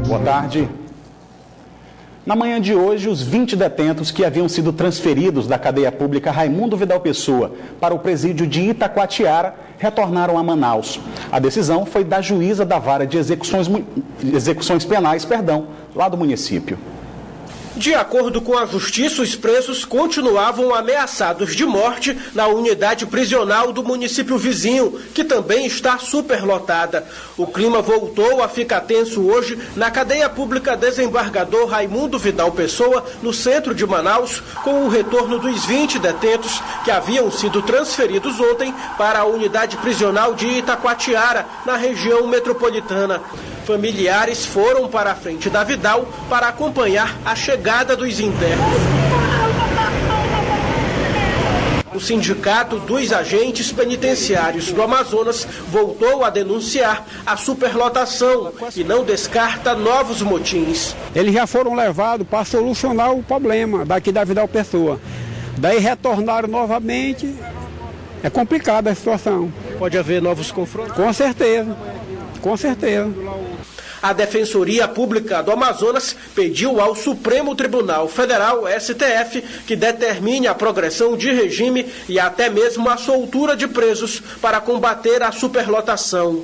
Boa tarde. Na manhã de hoje, os 20 detentos que haviam sido transferidos da cadeia pública Raimundo Vidal Pessoa para o presídio de Itacoatiara retornaram a Manaus. A decisão foi da juíza da vara de execuções penais, lá do município. De acordo com a justiça, os presos continuavam ameaçados de morte na unidade prisional do município vizinho, que também está superlotada. O clima voltou a ficar tenso hoje na cadeia pública Desembargador Raimundo Vidal Pessoa, no centro de Manaus, com o retorno dos 20 detentos que haviam sido transferidos ontem para a unidade prisional de Itacoatiara, na região metropolitana. Familiares foram para a frente da Vidal para acompanhar a chegada dos internos. O Sindicato dos Agentes Penitenciários do Amazonas voltou a denunciar a superlotação e não descarta novos motins. Eles já foram levados para solucionar o problema daqui da Vidal Pessoa. Daí retornaram novamente. É complicada a situação. Pode haver novos confrontos? Com certeza, com certeza. A Defensoria Pública do Amazonas pediu ao Supremo Tribunal Federal, STF, que determine a progressão de regime e até mesmo a soltura de presos para combater a superlotação.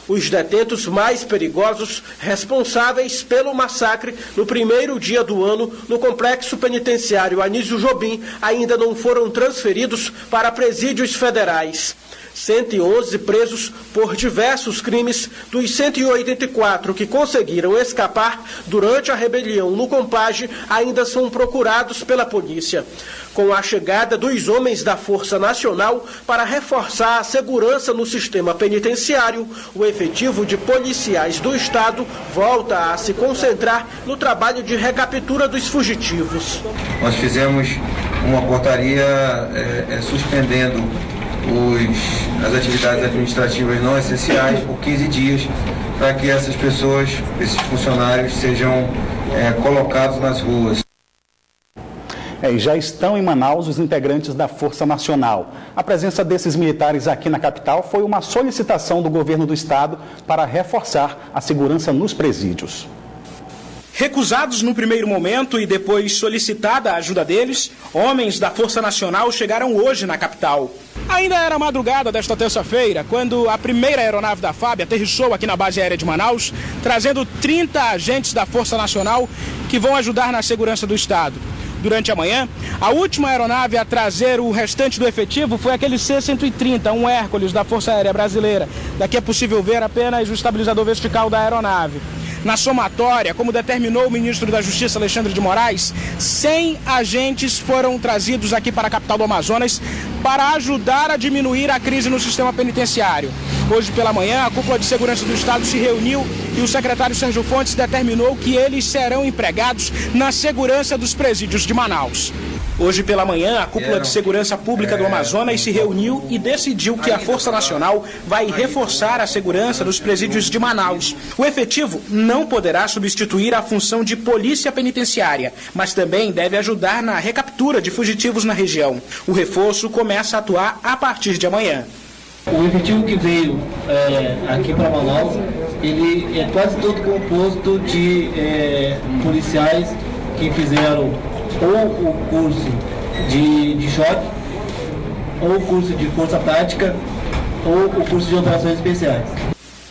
Os detentos mais perigosos, responsáveis pelo massacre no primeiro dia do ano no complexo penitenciário Anísio Jobim, ainda não foram transferidos para presídios federais. 111 presos por diversos crimes dos 184 que conseguiram escapar durante a rebelião no Compage ainda são procurados pela polícia. Com a chegada dos homens da Força Nacional para reforçar a segurança no sistema penitenciário, o efetivo de policiais do Estado volta a se concentrar no trabalho de recaptura dos fugitivos. Nós fizemos uma portaria suspendendo as atividades administrativas não essenciais por 15 dias, para que essas pessoas, esses funcionários, sejam colocados nas ruas. E já estão em Manaus os integrantes da Força Nacional. A presença desses militares aqui na capital foi uma solicitação do governo do estado para reforçar a segurança nos presídios. Recusados no primeiro momento e depois solicitada a ajuda deles, homens da Força Nacional chegaram hoje na capital. Ainda era madrugada desta terça-feira, quando a primeira aeronave da FAB aterrissou aqui na base aérea de Manaus, trazendo 30 agentes da Força Nacional que vão ajudar na segurança do estado. Durante a manhã, a última aeronave a trazer o restante do efetivo foi aquele C-130, um Hércules da Força Aérea Brasileira. Daqui é possível ver apenas o estabilizador vertical da aeronave. Na somatória, como determinou o ministro da Justiça, Alexandre de Moraes, 100 agentes foram trazidos aqui para a capital do Amazonas para ajudar a diminuir a crise no sistema penitenciário. Hoje pela manhã, a Cúpula de Segurança do Estado se reuniu e o secretário Sérgio Fontes determinou que eles serão empregados na segurança dos presídios de Manaus. Hoje pela manhã, a Cúpula de Segurança Pública do Amazonas se reuniu e decidiu que a Força Nacional vai reforçar a segurança nos presídios de Manaus. O efetivo não poderá substituir a função de polícia penitenciária, mas também deve ajudar na recaptura de fugitivos na região. O reforço começa a atuar a partir de amanhã. O efetivo que veio aqui para Manaus, ele é quase todo composto de policiais que fizeram ou o curso de choque, ou o curso de força tática, ou o curso de operações especiais.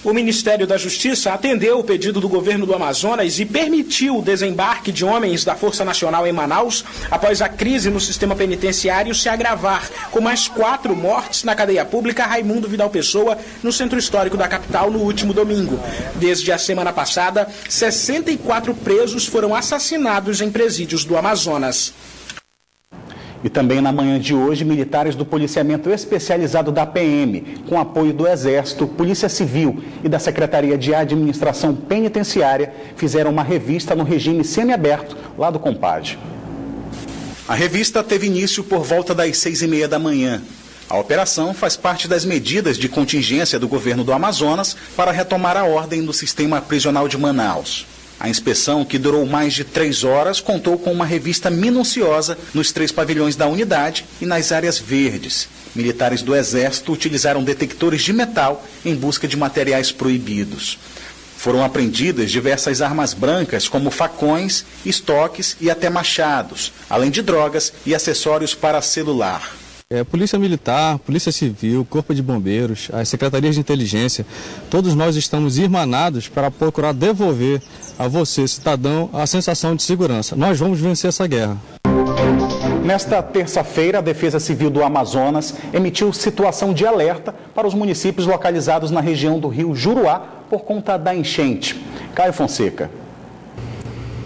O Ministério da Justiça atendeu o pedido do governo do Amazonas e permitiu o desembarque de homens da Força Nacional em Manaus após a crise no sistema penitenciário se agravar, com mais 4 mortes na cadeia pública Raimundo Vidal Pessoa, no centro histórico da capital, no último domingo. Desde a semana passada, 64 presos foram assassinados em presídios do Amazonas. E também na manhã de hoje, militares do policiamento especializado da PM, com apoio do Exército, Polícia Civil e da Secretaria de Administração Penitenciária, fizeram uma revista no regime semiaberto lá do Compage. A revista teve início por volta das 6h30 da manhã. A operação faz parte das medidas de contingência do governo do Amazonas para retomar a ordem no sistema prisional de Manaus. A inspeção, que durou mais de 3 horas, contou com uma revista minuciosa nos 3 pavilhões da unidade e nas áreas verdes. Militares do Exército utilizaram detectores de metal em busca de materiais proibidos. Foram apreendidas diversas armas brancas, como facões, estoques e até machados, além de drogas e acessórios para celular. Polícia Militar, Polícia Civil, Corpo de Bombeiros, as Secretarias de Inteligência, todos nós estamos irmanados para procurar devolver a você, cidadão, a sensação de segurança. Nós vamos vencer essa guerra. Nesta terça-feira, a Defesa Civil do Amazonas emitiu situação de alerta para os municípios localizados na região do rio Juruá por conta da enchente. Caio Fonseca.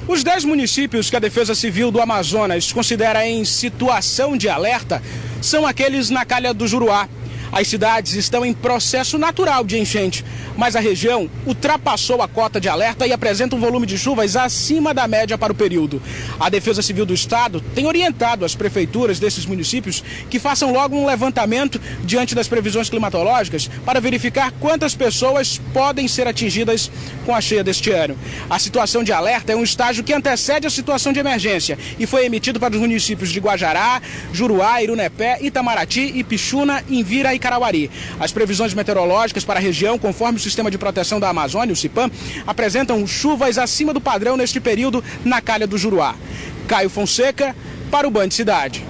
Os 10 municípios que a Defesa Civil do Amazonas considera em situação de alerta são aqueles na calha do Juruá. As cidades estão em processo natural de enchente, mas a região ultrapassou a cota de alerta e apresenta um volume de chuvas acima da média para o período. A Defesa Civil do Estado tem orientado as prefeituras desses municípios que façam logo um levantamento diante das previsões climatológicas para verificar quantas pessoas podem ser atingidas com a cheia deste ano. A situação de alerta é um estágio que antecede a situação de emergência e foi emitido para os municípios de Guajará, Juruá, Irunepé, Itamaraty, Ipixuna, Invira e Carauari. As previsões meteorológicas para a região, conforme o Sistema de Proteção da Amazônia, o CIPAM, apresentam chuvas acima do padrão neste período na calha do Juruá. Caio Fonseca, para o Band Cidade.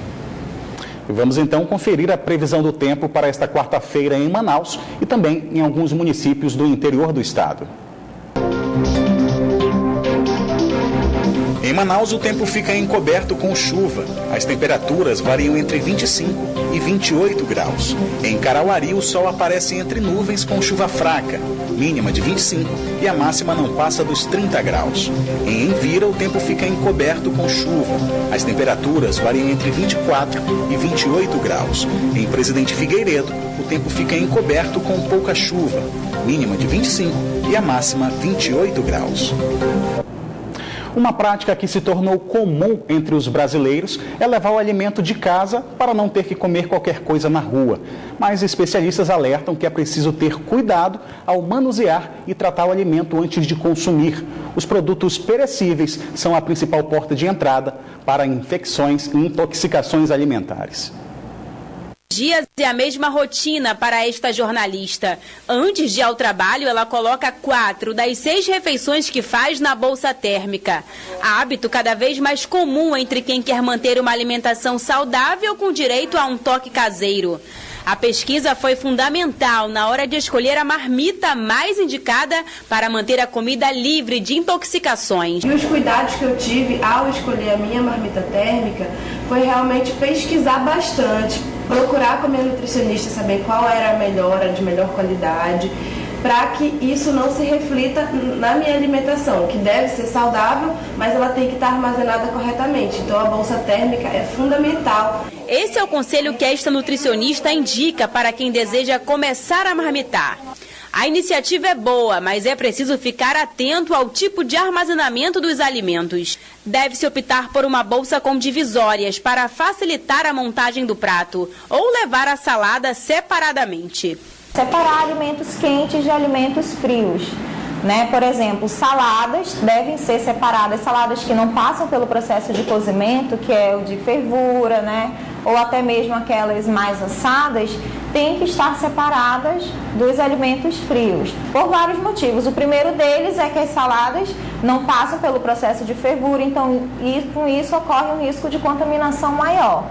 Vamos então conferir a previsão do tempo para esta quarta-feira em Manaus e também em alguns municípios do interior do estado. Em Manaus, o tempo fica encoberto com chuva. As temperaturas variam entre 25 e 28 graus. Em Carauari, o sol aparece entre nuvens com chuva fraca, mínima de 25 e a máxima não passa dos 30 graus. Em Envira, o tempo fica encoberto com chuva. As temperaturas variam entre 24 e 28 graus. Em Presidente Figueiredo, o tempo fica encoberto com pouca chuva, mínima de 25 e a máxima 28 graus. Uma prática que se tornou comum entre os brasileiros é levar o alimento de casa para não ter que comer qualquer coisa na rua. Mas especialistas alertam que é preciso ter cuidado ao manusear e tratar o alimento antes de consumir. Os produtos perecíveis são a principal porta de entrada para infecções e intoxicações alimentares. Dias e a mesma rotina para esta jornalista. Antes de ir ao trabalho, ela coloca 4 das 6 refeições que faz na bolsa térmica. Hábito cada vez mais comum entre quem quer manter uma alimentação saudável com direito a um toque caseiro. A pesquisa foi fundamental na hora de escolher a marmita mais indicada para manter a comida livre de intoxicações. E os cuidados que eu tive ao escolher a minha marmita térmica foi realmente pesquisar bastante, procurar com a minha nutricionista saber qual era a melhor, a de melhor qualidade, para que isso não se reflita na minha alimentação, que deve ser saudável, mas ela tem que estar armazenada corretamente. Então a bolsa térmica é fundamental. Esse é o conselho que esta nutricionista indica para quem deseja começar a marmitar. A iniciativa é boa, mas é preciso ficar atento ao tipo de armazenamento dos alimentos. Deve-se optar por uma bolsa com divisórias para facilitar a montagem do prato ou levar a salada separadamente. Separar alimentos quentes de alimentos frios. Por exemplo, saladas devem ser separadas, saladas que não passam pelo processo de cozimento, que é o de fervura, ou até mesmo aquelas mais assadas, têm que estar separadas dos alimentos frios, por vários motivos. O primeiro deles é que as saladas não passam pelo processo de fervura, então com isso ocorre um risco de contaminação maior.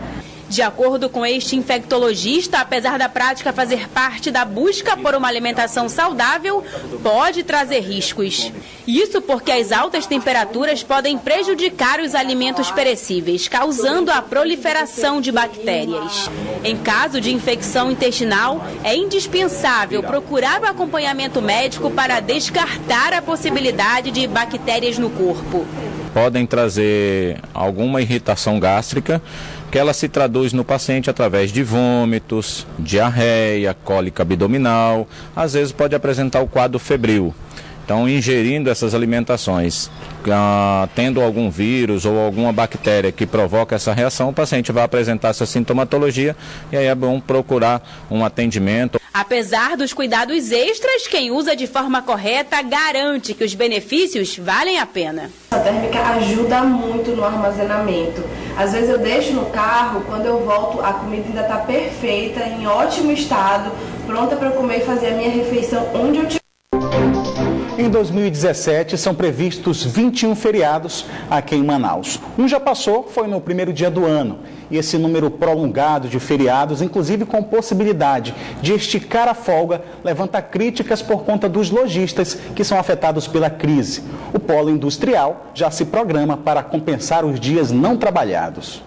De acordo com este infectologista, apesar da prática fazer parte da busca por uma alimentação saudável, pode trazer riscos. Isso porque as altas temperaturas podem prejudicar os alimentos perecíveis, causando a proliferação de bactérias. Em caso de infecção intestinal, é indispensável procurar o acompanhamento médico para descartar a possibilidade de bactérias no corpo. Podem trazer alguma irritação gástrica, que ela se traduz no paciente através de vômitos, diarreia, cólica abdominal, às vezes pode apresentar o quadro febril. Então, ingerindo essas alimentações, tendo algum vírus ou alguma bactéria que provoca essa reação, o paciente vai apresentar essa sintomatologia e aí é bom procurar um atendimento. Apesar dos cuidados extras, quem usa de forma correta garante que os benefícios valem a pena. A térmica ajuda muito no armazenamento. Às vezes eu deixo no carro, quando eu volto a comida ainda está perfeita, em ótimo estado, pronta para comer e fazer a minha refeição onde eu estiver. Em 2017, são previstos 21 feriados aqui em Manaus. Um já passou, foi no primeiro dia do ano. E esse número prolongado de feriados, inclusive com possibilidade de esticar a folga, levanta críticas por conta dos lojistas que são afetados pela crise. O polo industrial já se programa para compensar os dias não trabalhados.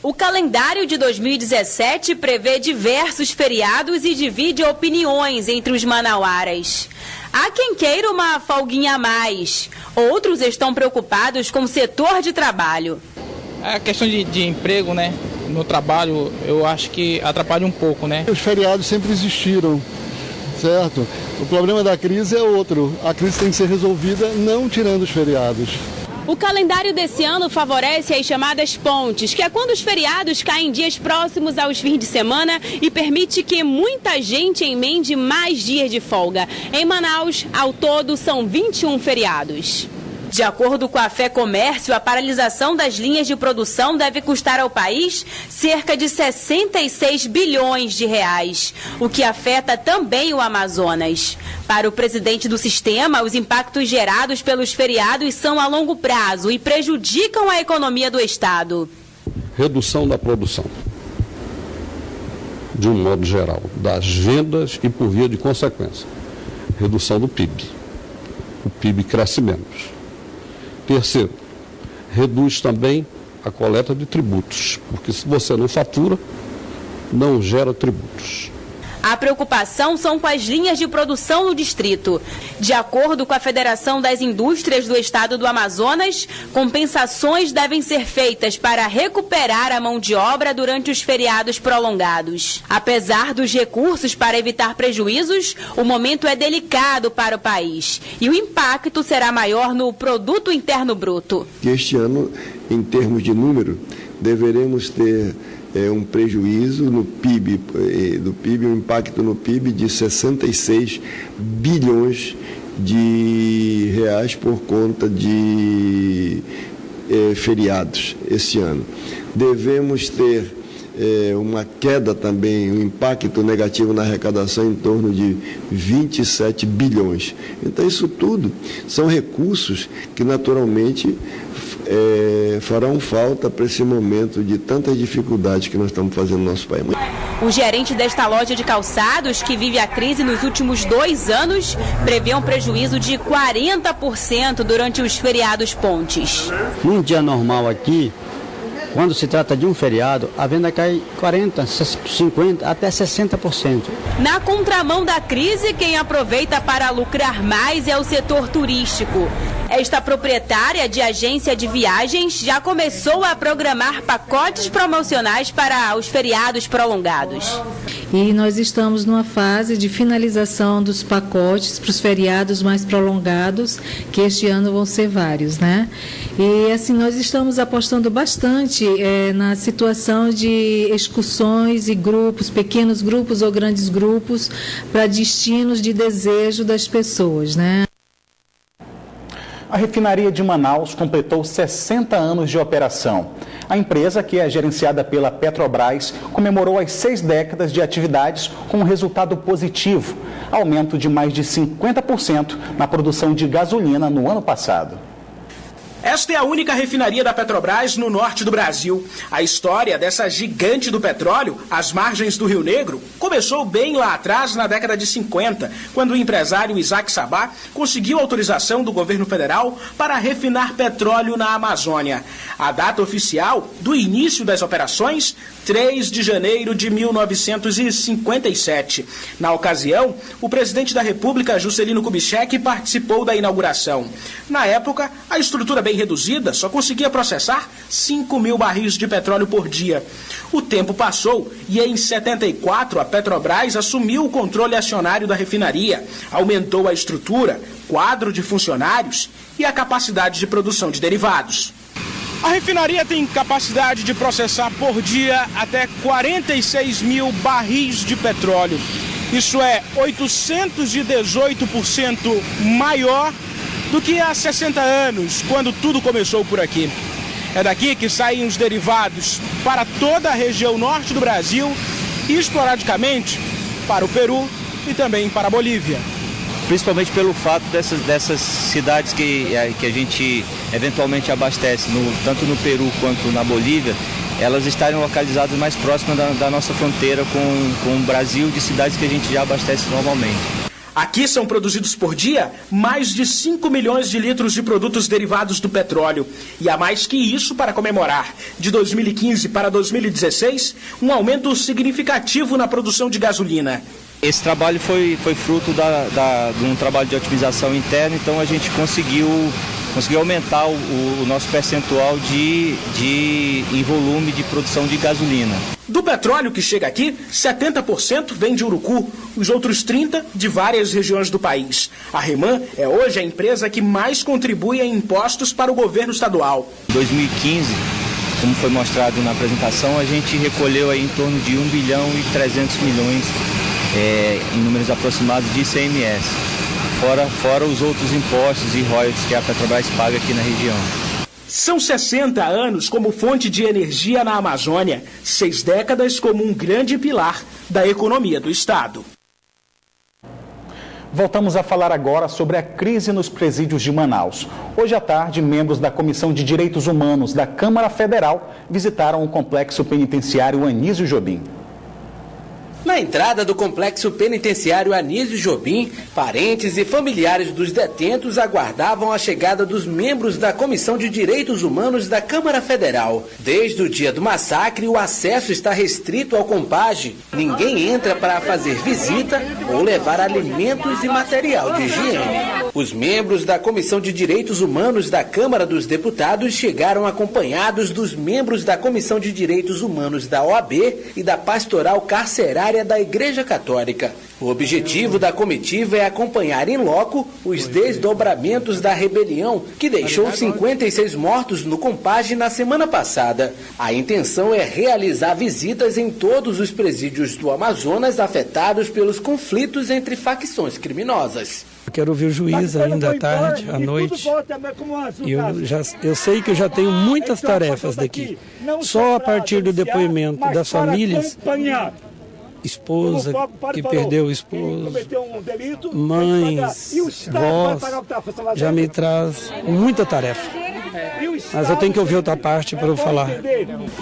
O calendário de 2017 prevê diversos feriados e divide opiniões entre os manauaras. Há quem queira uma folguinha a mais. Outros estão preocupados com o setor de trabalho. A questão de emprego, né, no trabalho, eu acho que atrapalha um pouco, né? Os feriados sempre existiram, certo? O problema da crise é outro. A crise tem que ser resolvida não tirando os feriados. O calendário desse ano favorece as chamadas pontes, que é quando os feriados caem em dias próximos aos fins de semana e permite que muita gente emende mais dias de folga. Em Manaus, ao todo, são 21 feriados. De acordo com a Fé Comércio, a paralisação das linhas de produção deve custar ao país cerca de 66 bilhões de reais, o que afeta também o Amazonas. Para o presidente do sistema, os impactos gerados pelos feriados são a longo prazo e prejudicam a economia do estado. Redução da produção, de um modo geral, das vendas e, por via de consequência, redução do PIB. O PIB cresce menos. Terceiro, reduz também a coleta de tributos, porque se você não fatura, não gera tributos. A preocupação são com as linhas de produção no distrito. De acordo com a Federação das Indústrias do Estado do Amazonas, compensações devem ser feitas para recuperar a mão de obra durante os feriados prolongados. Apesar dos recursos para evitar prejuízos, o momento é delicado para o país e o impacto será maior no Produto Interno Bruto. Este ano, em termos de número, deveremos ter um prejuízo no PIB, um impacto no PIB de 66 bilhões de reais por conta de feriados esse ano. Devemos ter uma queda também, um impacto negativo na arrecadação em torno de 27 bilhões. Então, isso tudo são recursos que, naturalmente, farão falta para esse momento de tantas dificuldades que nós estamos fazendo no nosso país. O gerente desta loja de calçados, que vive a crise nos últimos 2 anos, prevê um prejuízo de 40% durante os feriados pontes. Num dia normal aqui, quando se trata de um feriado, a venda cai 40%, 50%, até 60%. Na contramão da crise, quem aproveita para lucrar mais é o setor turístico. Esta proprietária de agência de viagens já começou a programar pacotes promocionais para os feriados prolongados. E nós estamos numa fase de finalização dos pacotes para os feriados mais prolongados, que este ano vão ser vários, né? E assim, nós estamos apostando bastante na situação de excursões e grupos, pequenos grupos ou grandes grupos, para destinos de desejo das pessoas, né? A refinaria de Manaus completou 60 anos de operação. A empresa, que é gerenciada pela Petrobras, comemorou as 6 décadas de atividades com um resultado positivo, aumento de mais de 50% na produção de gasolina no ano passado. Esta é a única refinaria da Petrobras no norte do Brasil. A história dessa gigante do petróleo, às margens do Rio Negro, começou bem lá atrás, na década de 50, quando o empresário Isaac Sabá conseguiu autorização do governo federal para refinar petróleo na Amazônia. A data oficial do início das operações, 3 de janeiro de 1957. Na ocasião, o presidente da República, Juscelino Kubitschek, participou da inauguração. Na época, a estrutura bem reduzida só conseguia processar 5.000 barris de petróleo por dia. O tempo passou e em 74 a Petrobras assumiu o controle acionário da refinaria, aumentou a estrutura, quadro de funcionários e a capacidade de produção de derivados. A refinaria tem capacidade de processar por dia até 46.000 barris de petróleo. Isso é 818% maior do que há 60 anos, quando tudo começou por aqui. É daqui que saem os derivados para toda a região norte do Brasil e, esporadicamente, para o Peru e também para a Bolívia. principalmente pelo fato dessas cidades que a gente eventualmente abastece, tanto no Peru quanto na Bolívia, elas estarem localizadas mais próximas da nossa fronteira com o Brasil, de cidades que a gente já abastece normalmente. Aqui são produzidos por dia mais de 5 milhões de litros de produtos derivados do petróleo. E há mais que isso para comemorar. De 2015 para 2016, um aumento significativo na produção de gasolina. Esse trabalho foi fruto de um trabalho de otimização interna, então a gente conseguiu aumentar o nosso percentual em volume de produção de gasolina. Do petróleo que chega aqui, 70% vem de Urucu, os outros 30% de várias regiões do país. A REMAN é hoje a empresa que mais contribui em impostos para o governo estadual. Em 2015, como foi mostrado na apresentação, a gente recolheu aí em torno de 1 bilhão e 300 milhões em números aproximados de ICMS, fora os outros impostos e royalties que a Petrobras paga aqui na região. São 60 anos como fonte de energia na Amazônia, 6 décadas como um grande pilar da economia do estado. Voltamos a falar agora sobre a crise nos presídios de Manaus. Hoje à tarde, membros da Comissão de Direitos Humanos da Câmara Federal visitaram o complexo penitenciário Anísio Jobim. Na entrada do complexo penitenciário Anísio Jobim, parentes e familiares dos detentos aguardavam a chegada dos membros da Comissão de Direitos Humanos da Câmara Federal. Desde o dia do massacre, o acesso está restrito ao compage. Ninguém entra para fazer visita ou levar alimentos e material de higiene. Os membros da Comissão de Direitos Humanos da Câmara dos Deputados chegaram acompanhados dos membros da Comissão de Direitos Humanos da OAB e da Pastoral Carcerária da Igreja Católica. O objetivo da comitiva é acompanhar em loco os desdobramentos da rebelião que deixou 56 mortos no compage na semana passada. A intenção é realizar visitas em todos os presídios do Amazonas afetados pelos conflitos entre facções criminosas. Quero ouvir o juiz ainda à tarde, à noite. Eu sei que eu já tenho muitas tarefas daqui. Só a partir do depoimento das famílias, esposa que perdeu o esposo, mães, vós, já me traz muita tarefa. Mas eu tenho que ouvir outra parte para eu falar.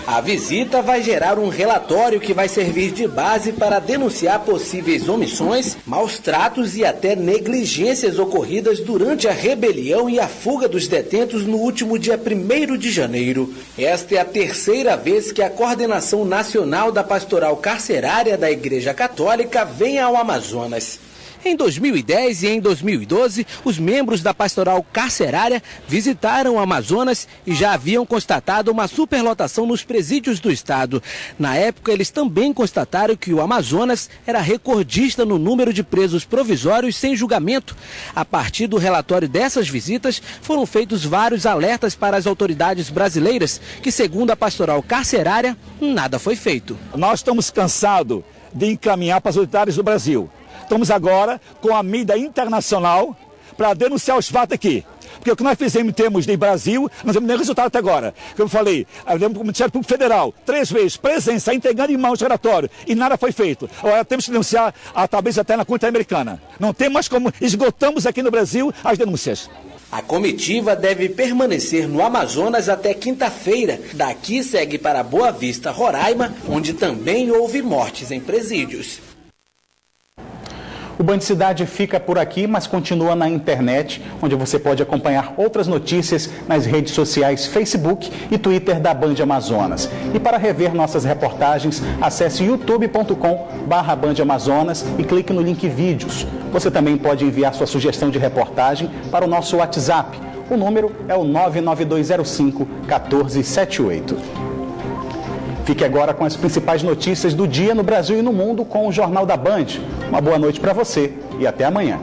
A visita vai gerar um relatório que vai servir de base para denunciar possíveis omissões, maus tratos e até negligências ocorridas durante a rebelião e a fuga dos detentos no último dia 1º de janeiro. Esta é a terceira vez que a Coordenação Nacional da Pastoral Carcerária da Igreja Católica vem ao Amazonas. Em 2010 e em 2012, os membros da Pastoral Carcerária visitaram o Amazonas e já haviam constatado uma superlotação nos presídios do estado. Na época, eles também constataram que o Amazonas era recordista no número de presos provisórios sem julgamento. A partir do relatório dessas visitas, foram feitos vários alertas para as autoridades brasileiras, que, segundo a Pastoral Carcerária, nada foi feito. Nós estamos cansados de encaminhar para as autoridades do Brasil. Estamos agora com a mídia internacional para denunciar os fatos aqui. Porque o que nós fizemos em termos de Brasil, não temos nenhum resultado até agora. Como eu falei, o Ministério Público Federal, 3 vezes, presença, entregando em mãos o relatório, e nada foi feito. Agora temos que denunciar, talvez até na Corte Americana. Não tem mais como, esgotamos aqui no Brasil as denúncias. A comitiva deve permanecer no Amazonas até quinta-feira. Daqui segue para Boa Vista, Roraima, onde também houve mortes em presídios. O Band Cidade fica por aqui, mas continua na internet, onde você pode acompanhar outras notícias nas redes sociais Facebook e Twitter da Band Amazonas. E para rever nossas reportagens, acesse youtube.com/Band Amazonas e clique no link vídeos. Você também pode enviar sua sugestão de reportagem para o nosso WhatsApp. O número é o 99205-1478. Fique agora com as principais notícias do dia no Brasil e no mundo com o Jornal da Band. Uma boa noite para você e até amanhã.